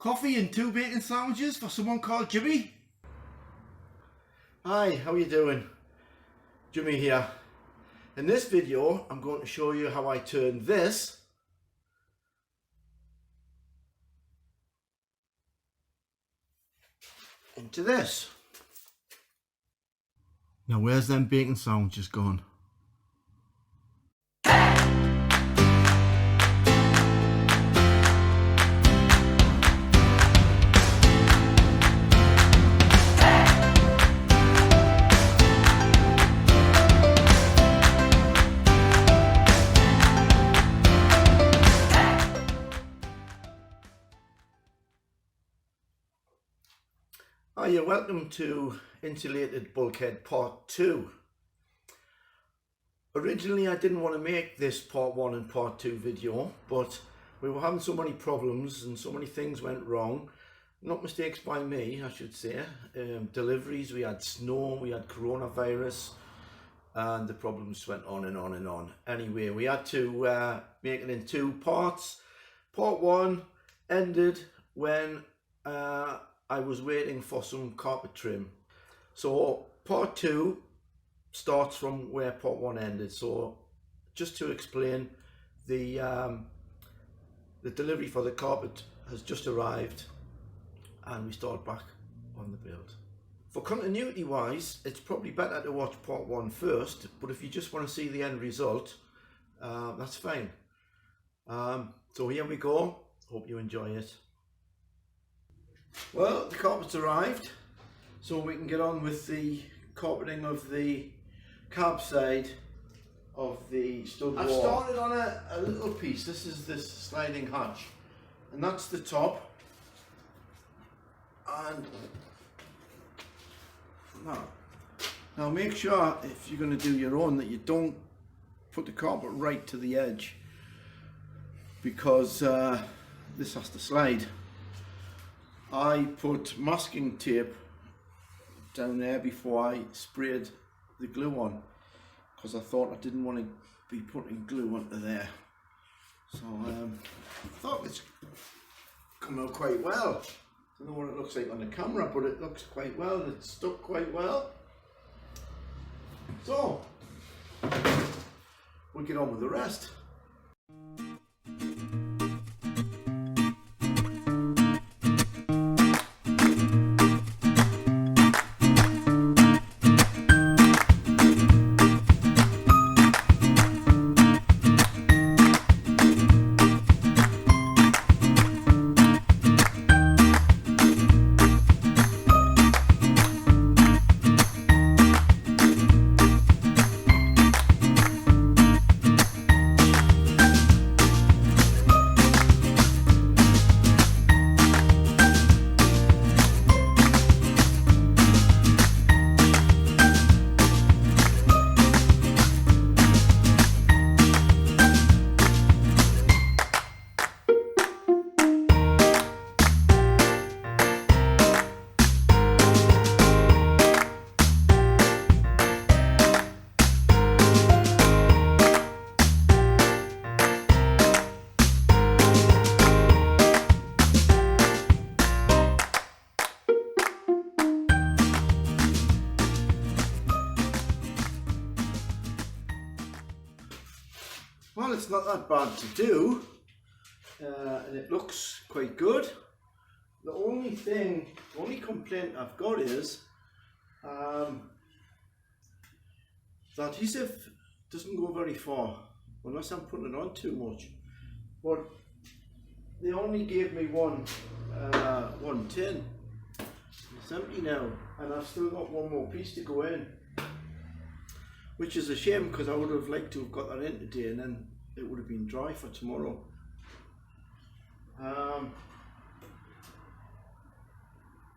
Coffee and 2 bacon sandwiches for someone called Jimmy. Hi, how are you doing? Jimmy here. In this video, I'm going to show you how I turn this into this. Now where's them bacon sandwiches gone? Hi, welcome to Insulated Bulkhead Part 2. Originally I didn't want to make this Part 1 and Part 2 video, but we were having so many problems and so many things went wrong. Not mistakes by me, I should say. Deliveries, we had snow, we had coronavirus, and the problems went on and on and on. Anyway, we had to make it in 2 parts. Part 1 ended when I was waiting for some carpet trim. So part 2 starts from where part 1 ended. So just to explain, the delivery for the carpet has just arrived and we start back on the build. For continuity wise, it's probably better to watch part 1 first, but if you just want to see the end result, that's fine. So here we go. Hope you enjoy it. Well, the carpet's arrived, so we can get on with the carpeting of the cab side of the stud wall. I've started on a little piece. This is this sliding hatch, and that's the top. And now make sure, if you're going to do your own, that you don't put the carpet right to the edge, because this has to slide. I put masking tape down there before I sprayed the glue on, because I thought I didn't want to be putting glue onto there. So I thought it's come out quite well. I don't know what it looks like on the camera, but it looks quite well. It's stuck quite well. So we'll get on with the rest. Well, it's not that bad to do, and it looks quite good. The only complaint I've got is the adhesive doesn't go very far, unless I'm putting it on too much. But they only gave me one tin. It's empty now, and I've still got one more piece to go in, which is a shame, because I would have liked to have got that in today, and then it would have been dry for tomorrow.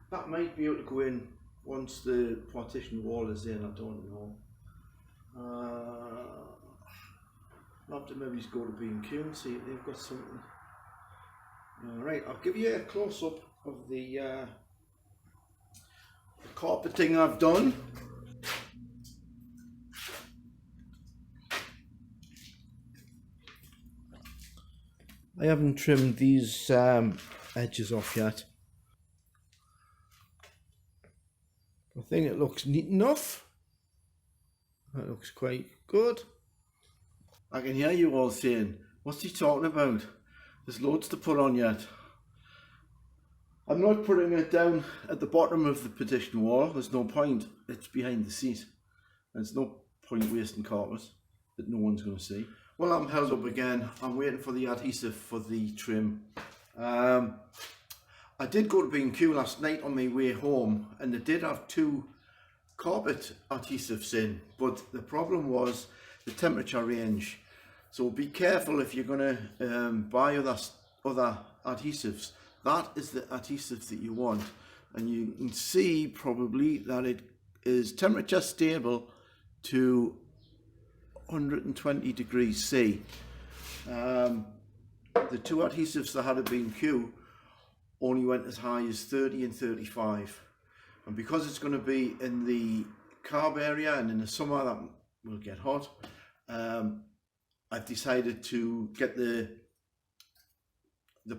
That might be able to go in once the partition wall is in, I don't know. I'll have to maybe go to B&Q and see if they've got something. Alright, I'll give you a close-up of the carpeting I've done. I haven't trimmed these edges off yet. I think it looks neat enough. That looks quite good. I can hear you all saying, what's he talking about? There's loads to put on yet. I'm not putting it down at the bottom of the partition wall. There's no point. It's behind the seat. There's no point wasting carpet that no one's going to see. Well, I'm held up again. I'm waiting for the adhesive for the trim. I did go to B&Q last night on my way home, and they did have 2 carpet adhesives in, but the problem was the temperature range. So be careful if you're going to buy other adhesives. That is the adhesive that you want, and you can see probably that it is temperature stable to 120 degrees C. The 2 adhesives that had a B&Q only went as high as 30 and 35, and because it's going to be in the carb area and in the summer that will get hot, I've decided to get the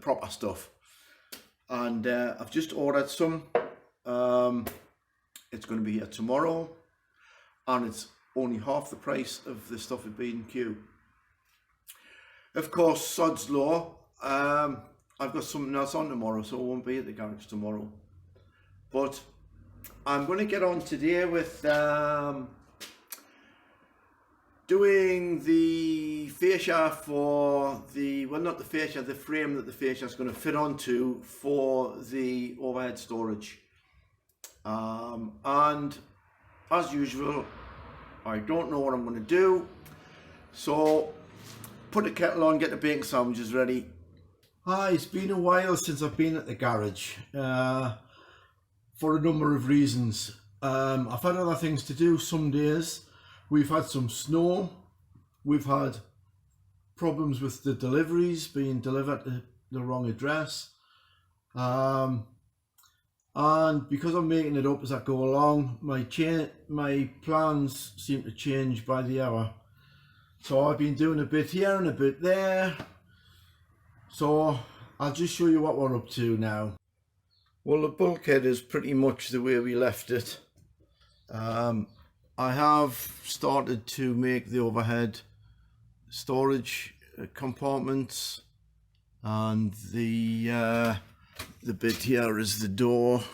proper stuff, and I've just ordered some. It's going to be here tomorrow, and it's only half the price of the stuff at B&Q. Of course, sod's law, I've got something else on tomorrow, so I won't be at the garage tomorrow. But I'm going to get on today with doing the fascia for the, well, not the fascia, the frame that the fascia is going to fit onto for the overhead storage. And as usual, I don't know what I'm going to do, so put the kettle on, get the bacon sandwiches ready. Hi, it's been a while since I've been at the garage for a number of reasons. I've had other things to do some days. We've had some snow, we've had problems with the deliveries being delivered to the wrong address, and because I'm making it up as I go along, my plans seem to change by the hour. So I've been doing a bit here and a bit there. So I'll just show you what we're up to now. Well, the bulkhead is pretty much the way we left it. I have started to make the overhead storage compartments, and the bit here is the door.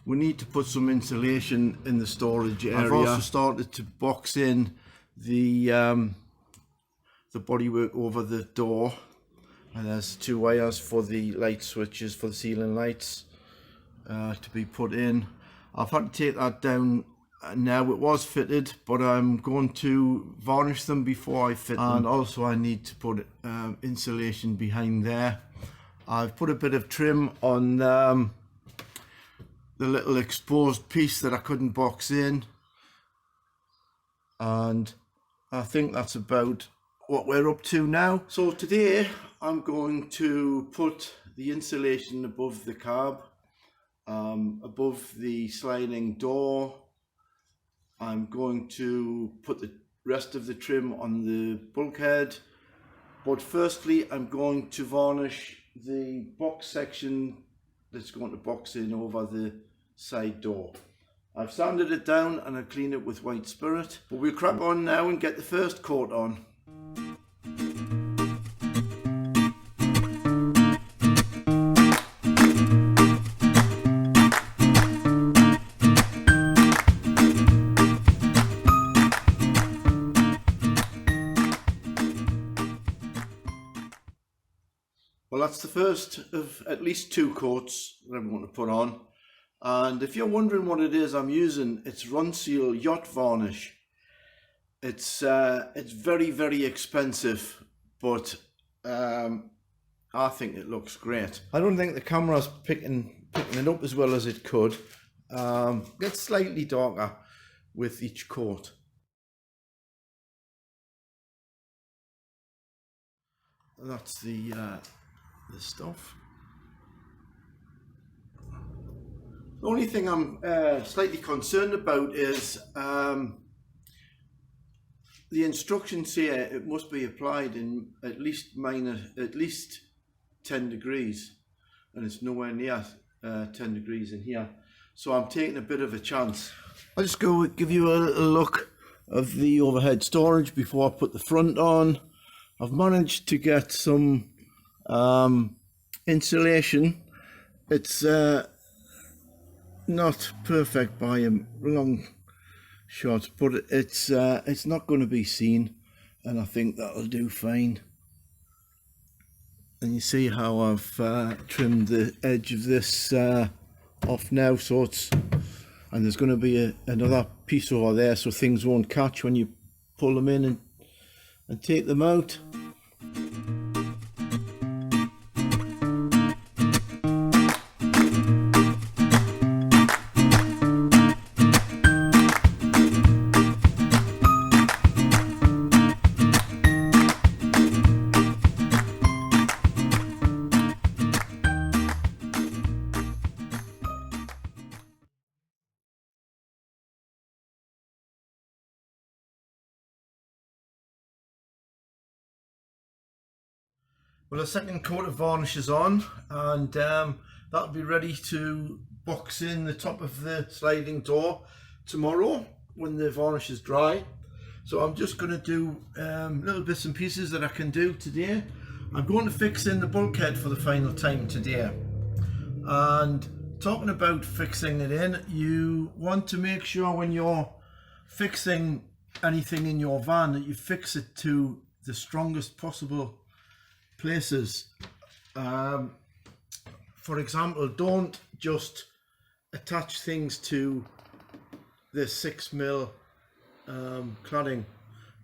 We need to put some insulation in the storage area. I've also started to box in the bodywork over the door. And there's 2 wires for the light switches for the ceiling lights to be put in. I've had to take that down now. It was fitted, but I'm going to varnish them before I fit them. And also I need to put insulation behind there. I've put a bit of trim on the little exposed piece that I couldn't box in. And I think that's about what we're up to now. So today I'm going to put the insulation above the carb, above the sliding door. I'm going to put the rest of the trim on the bulkhead, but firstly I'm going to varnish the box section that's going to box in over the side door. I've sanded it down and I've cleaned it with white spirit, but we'll crack on now and get the first coat on. Well, that's the first of at least 2 coats that I'm going to put on. And if you're wondering what it is I'm using, it's Ronseal Yacht Varnish. It's very, very expensive, but I think it looks great. I don't think the camera's picking it up as well as it could. Gets slightly darker with each coat. That's the stuff. The only thing I'm slightly concerned about is the instructions here. It must be applied in at least 10 degrees. and it's nowhere near 10 degrees in here. So I'm taking a bit of a chance. I'll just go give you a little look of the overhead storage before I put the front on. I've managed to get some insulation. It's not perfect by a long shot, but it's not going to be seen, and I think that'll do fine. And you see how I've trimmed the edge of this off now, so it's, and there's going to be another piece over there so things won't catch when you pull them in and take them out. Well, the second coat of varnish is on, and that'll be ready to box in the top of the sliding door tomorrow when the varnish is dry. So I'm just going to do little bits and pieces that I can do today. I'm going to fix in the bulkhead for the final time today. And talking about fixing it in, you want to make sure when you're fixing anything in your van that you fix it to the strongest possible places. For example, don't just attach things to the 6mm cladding.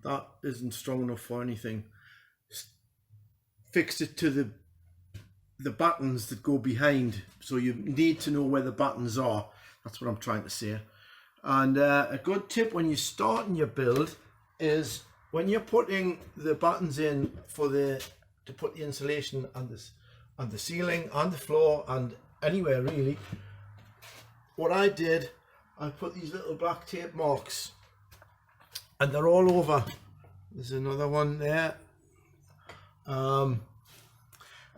That isn't strong enough for anything. Fix it to the battens that go behind, so you need to know where the battens are. That's what I'm trying to say. And a good tip when you're starting your build is when you're putting the battens in to put the insulation on the ceiling, on the floor, and anywhere really. What I did, I put these little black tape marks, and they're all over. There's another one there, and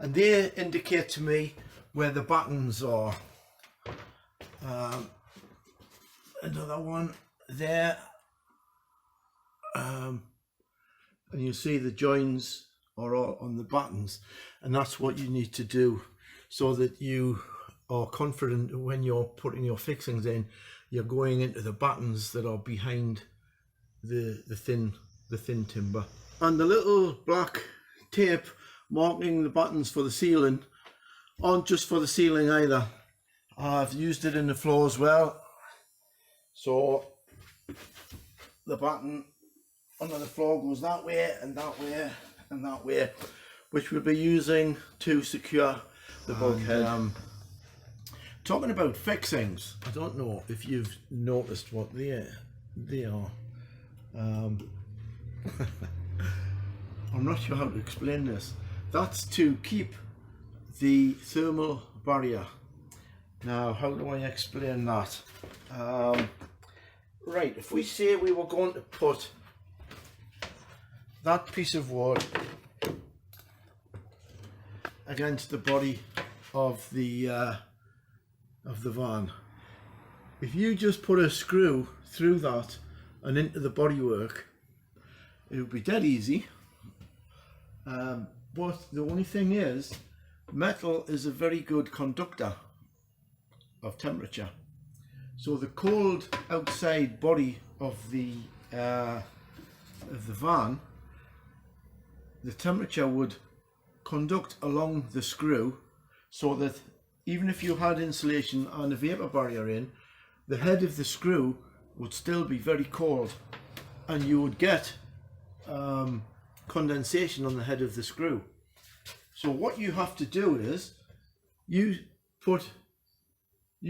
they indicate to me where the battens are. Another one there, and you see the joins are all on the battens, and that's what you need to do so that you are confident when you're putting your fixings in, you're going into the battens that are behind the thin timber. And the little black tape marking the battens for the ceiling aren't just for the ceiling either. I've used it in the floor as well. So the batten under the floor goes that way and that way and that way, which we'll be using to secure the bulkhead. Talking about fixings, I don't know if you've noticed what they are. I'm not sure how to explain this. That's to keep the thermal barrier. Now, how do I explain that? Right, if we say we were going to put that piece of wood against the body of the van, if you just put a screw through that and into the bodywork, it would be dead easy. But the only thing is, metal is a very good conductor of temperature. So the cold outside body of the van, the temperature would conduct along the screw, so that even if you had insulation and a vapor barrier in, the head of the screw would still be very cold, and you would get condensation on the head of the screw. So what you have to do is you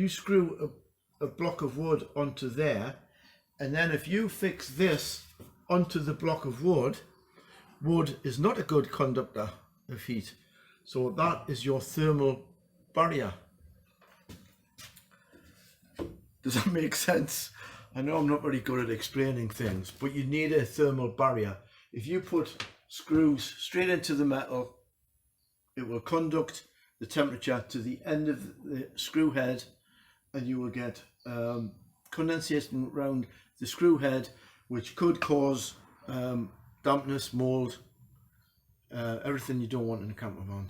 screw a block of wood onto there, and then if you fix this onto the block of wood, wood is not a good conductor of heat, so that is your thermal barrier. Does that make sense? I know I'm not very good at explaining things, but you need a thermal barrier. If you put screws straight into the metal, it will conduct the temperature to the end of the screw head, and you will get condensation around the screw head, which could cause dampness, mold, everything you don't want in a camper van.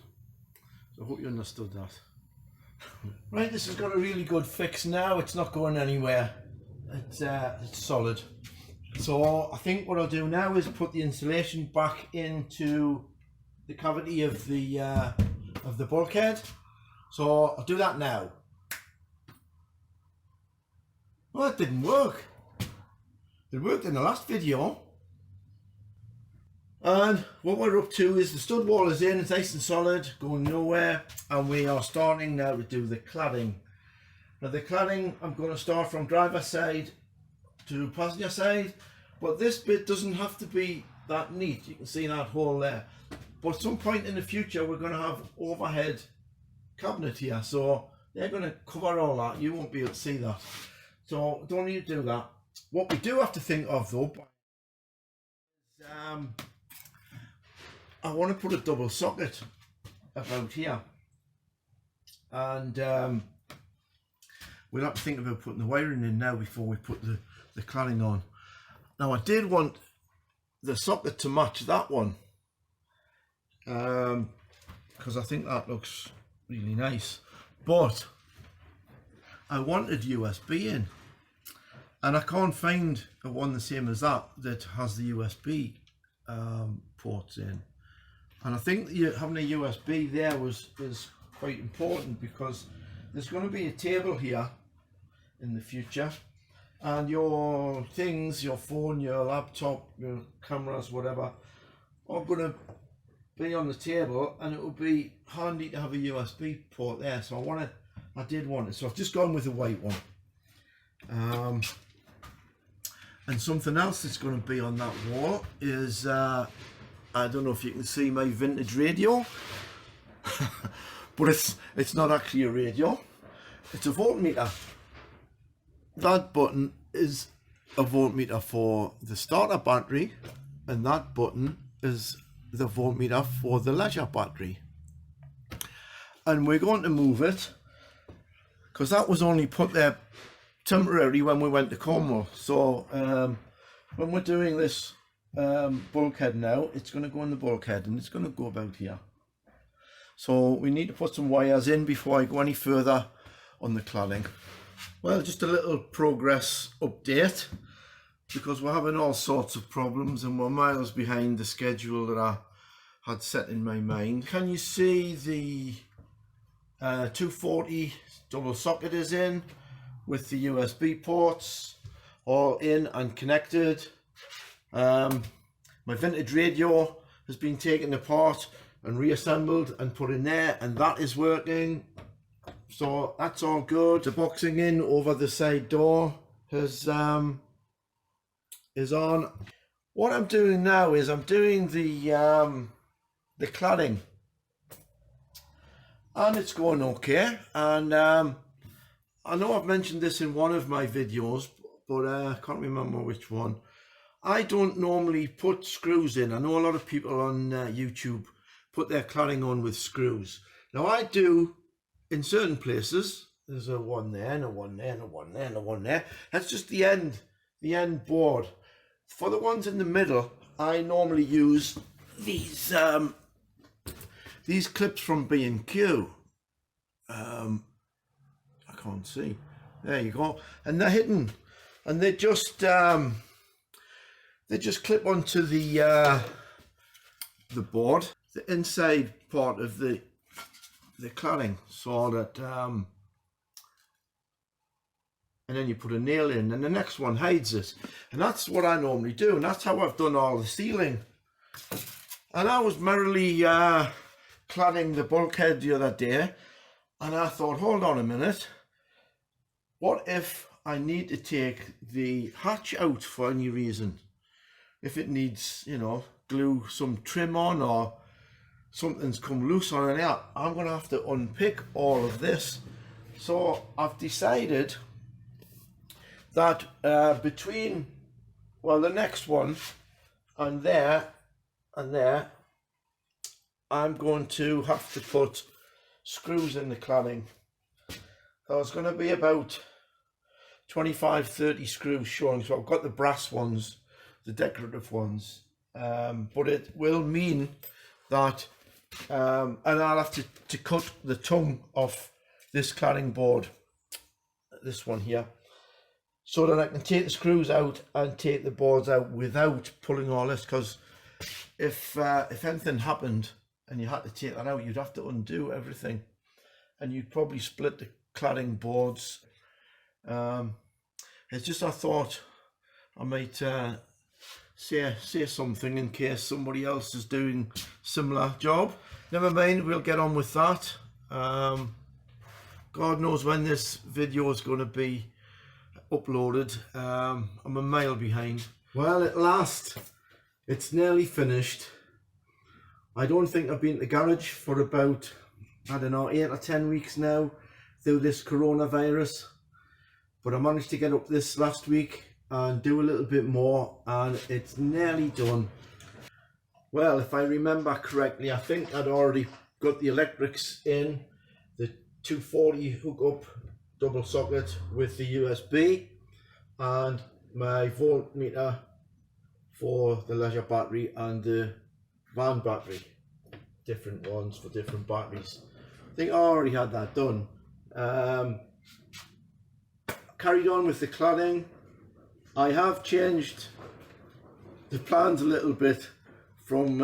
So I hope you understood that. Right, this has got a really good fix now. It's not going anywhere. It's solid. So I think what I'll do now is put the insulation back into the cavity of the bulkhead. So I'll do that now. Well, that didn't work. It worked in the last video. And what we're up to is the stud wall is in, it's nice and solid, going nowhere, and we are starting now to do the cladding. Now the cladding, I'm going to start from driver's side to passenger side, but this bit doesn't have to be that neat. You can see that hole there. But at some point in the future we're going to have overhead cabinet here, so they're going to cover all that. You won't be able to see that, so don't need to do that. What we do have to think of though is I want to put a double socket about here, and we'll have to think about putting the wiring in now before we put the cladding on. Now I did want the socket to match that one, because I think that looks really nice, but I wanted USB in, and I can't find a one the same as that has the USB ports in. And I think having a USB there is quite important, because there's going to be a table here in the future, and your things, your phone, your laptop, your cameras, whatever, are going to be on the table, and it will be handy to have a USB port there. So I did want it, so I've just gone with the white one. And something else that's going to be on that wall is I don't know if you can see my vintage radio, but it's not actually a radio, it's a voltmeter. That button is a voltmeter for the starter battery, and that button is the voltmeter for the leisure battery. And we're going to move it, because that was only put there temporary when we went to Cornwall. So when we're doing this bulkhead now, it's going to go in the bulkhead, and it's going to go about here. So we need to put some wires in before I go any further on the cladding. Well, just a little progress update, because we're having all sorts of problems and we're miles behind the schedule that I had set in my mind. Can you see the 240 double socket is in with the USB ports all in and connected? My vintage radio has been taken apart and reassembled and put in there, and that is working, so that's all good. The boxing in over the side door is on. What I'm doing now is I'm doing the cladding, and it's going okay. And I know I've mentioned this in one of my videos, but I can't remember which one. I don't normally put screws in. I know a lot of people on YouTube put their cladding on with screws. Now I do in certain places. There's a one there, and a one there, and a one there, and a one there. That's just the end board. For the ones in the middle, I normally use these clips from B&Q. I can't see. There you go. And they're hidden, and they just clip onto the board, the inside part of the cladding, so that and then you put a nail in, and the next one hides it. And that's what I normally do, and that's how I've done all the ceiling. And I was merrily cladding the bulkhead the other day, and I thought, hold on a minute, what if I need to take the hatch out for any reason? If it needs, you know, glue some trim on, or something's come loose on it, I'm going to have to unpick all of this. So I've decided that between, well, the next one and there, I'm going to have to put screws in the cladding. So it's going to be about 25-30 screws showing. So I've got the brass ones, the decorative ones, but it will mean that and I'll have to cut the tongue off this cladding board, this one here, so that I can take the screws out and take the boards out without pulling all this, because if anything happened and you had to take that out, you'd have to undo everything and you'd probably split the cladding boards. It's just I thought I might say something in case somebody else is doing similar job. Never mind, we'll get on with that. God knows when this video is going to be uploaded. I'm a mile behind. Well, at last it's nearly finished. I don't think I've been to the garage for about, I don't know, 8 or 10 weeks now through this coronavirus, but I managed to get up this last week and do a little bit more, and it's nearly done. Well, if I remember correctly, I think I'd already got the electrics in, the 240 hookup double socket with the USB, and my voltmeter for the leisure battery and the van battery, different ones for different batteries. I think I already had that done. Carried on with the cladding. I have changed the plans a little bit from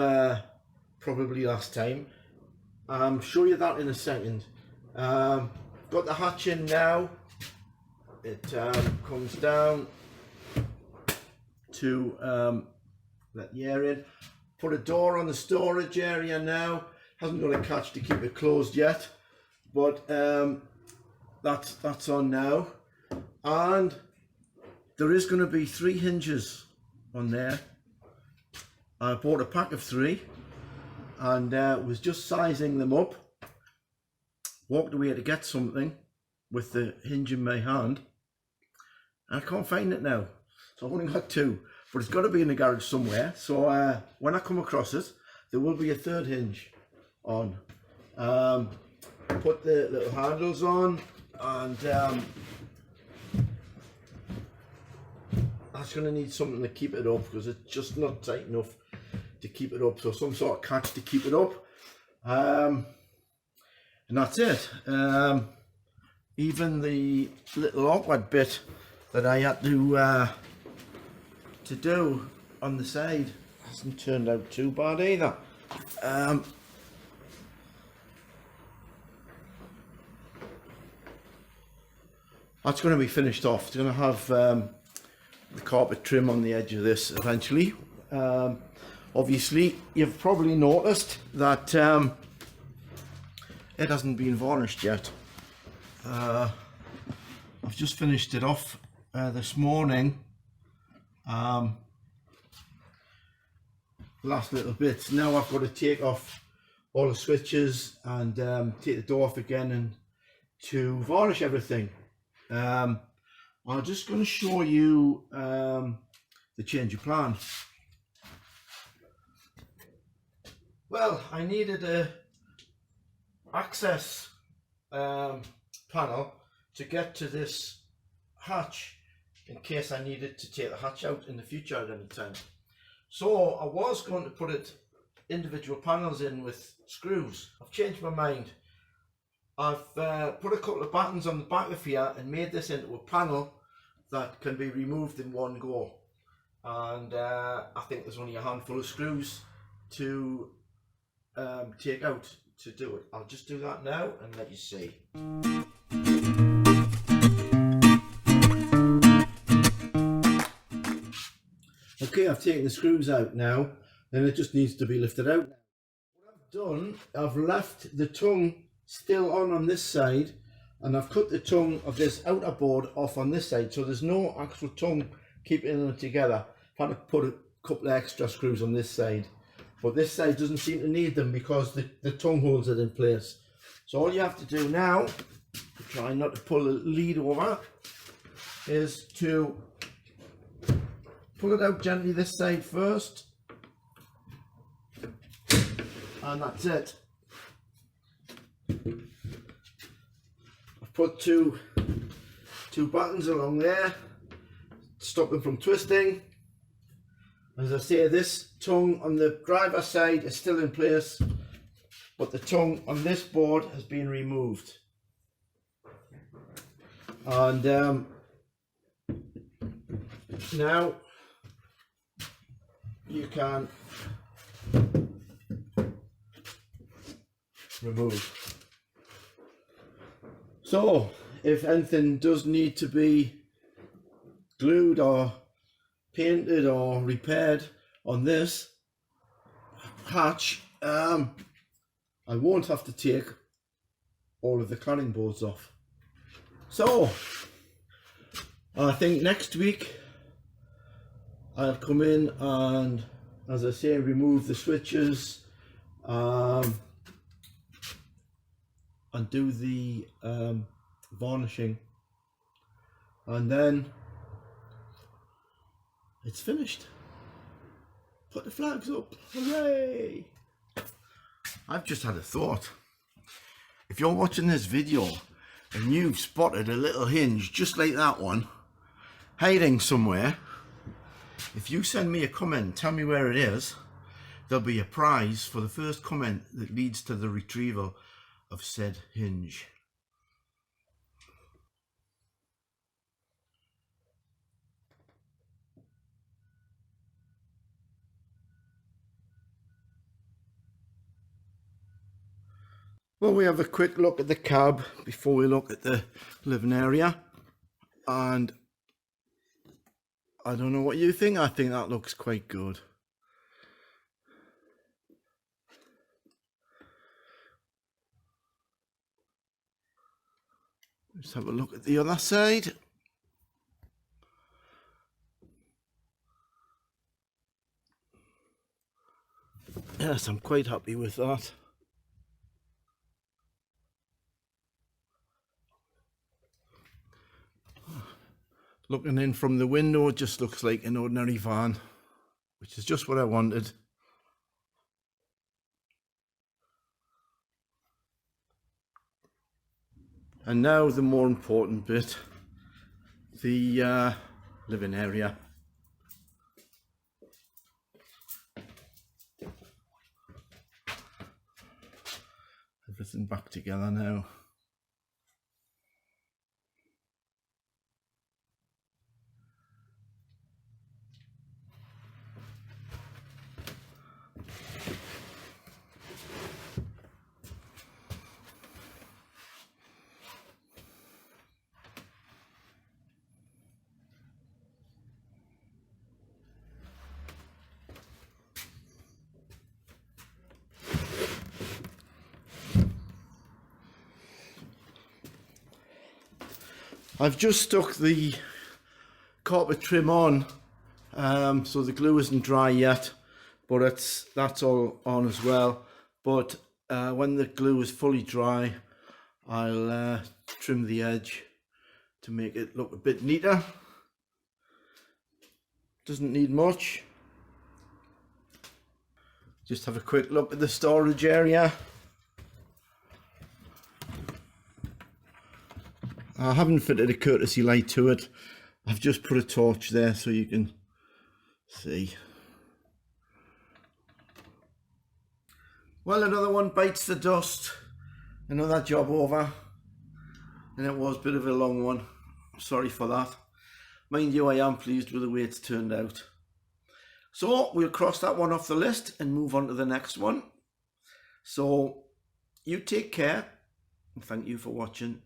probably last time. I'll show you that in a second. Got the hatch in now. It comes down to let the air in. Put a door on the storage area now. Hasn't got a catch to keep it closed yet, but that's on now. And there is going to be 3 hinges on there. I bought a pack of 3 and was just sizing them up. Walked away to get something with the hinge in my hand. I can't find it now. So I've only got 2, but it's got to be in the garage somewhere. So when I come across it, there will be a 3rd hinge on. Put the little handles on, and that's going to need something to keep it up because it's just not tight enough to keep it up. So some sort of catch to keep it up. And that's it. Even the little awkward bit that I had to do on the side hasn't turned out too bad either. That's going to be finished off. It's going to have the carpet trim on the edge of this eventually. Obviously, you've probably noticed that it hasn't been varnished yet. I've just finished it off this morning. Last little bits. Now I've got to take off all the switches and take the door off again and to varnish everything. I'm just going to show you the change of plan. Well, I needed a access panel to get to this hatch in case I needed to take the hatch out in the future at any time. So I was going to put it individual panels in with screws. I've changed my mind. I've put a couple of buttons on the back of here and made this into a panel that can be removed in one go. And I think there's only a handful of screws to take out to do it. I'll just do that now and let you see. Okay, I've taken the screws out now, and it just needs to be lifted out. What I've done, I've left the tongue still on this side, and I've cut the tongue of this outer board off on this side, so there's no actual tongue keeping them together. I've had to put a couple of extra screws on this side, but this side doesn't seem to need them because the tongue holds it in place. So all you have to do now, to try not to pull the lead over, is to pull it out gently this side first, and that's it. put two buttons along there, stop them from twisting. As I say, this tongue on the driver's side is still in place, but the tongue on this board has been removed. And now you can remove. So if anything does need to be glued or painted or repaired on this hatch, I won't have to take all of the cladding boards off. So I think next week I'll come in and, as I say, remove the switches and do the varnishing, and then it's finished. Put the flags up. Hooray! I've just had a thought. If you're watching this video and you've spotted a little hinge just like that one hiding somewhere, if you send me a comment, tell me where it is, there'll be a prize for the first comment that leads to the retrieval of said hinge. Well, we have a quick look at the cab before we look at the living area, and I don't know what you think. I think that looks quite good. Let's have a look at the other side. Yes, I'm quite happy with that. Looking in from the window, it just looks like an ordinary van, which is just what I wanted. And now the more important bit, the living area. Everything back together now. I've just stuck the carpet trim on, so the glue isn't dry yet, but that's all on as well. But when the glue is fully dry, I'll trim the edge to make it look a bit neater. Doesn't need much. Just have a quick look at the storage area. I haven't fitted a courtesy light to it. I've just put a torch there so you can see. Well, another one bites the dust. Another job over. And it was a bit of a long one. Sorry for that. Mind you, I am pleased with the way it's turned out. So we'll cross that one off the list and move on to the next one. So you take care and thank you for watching.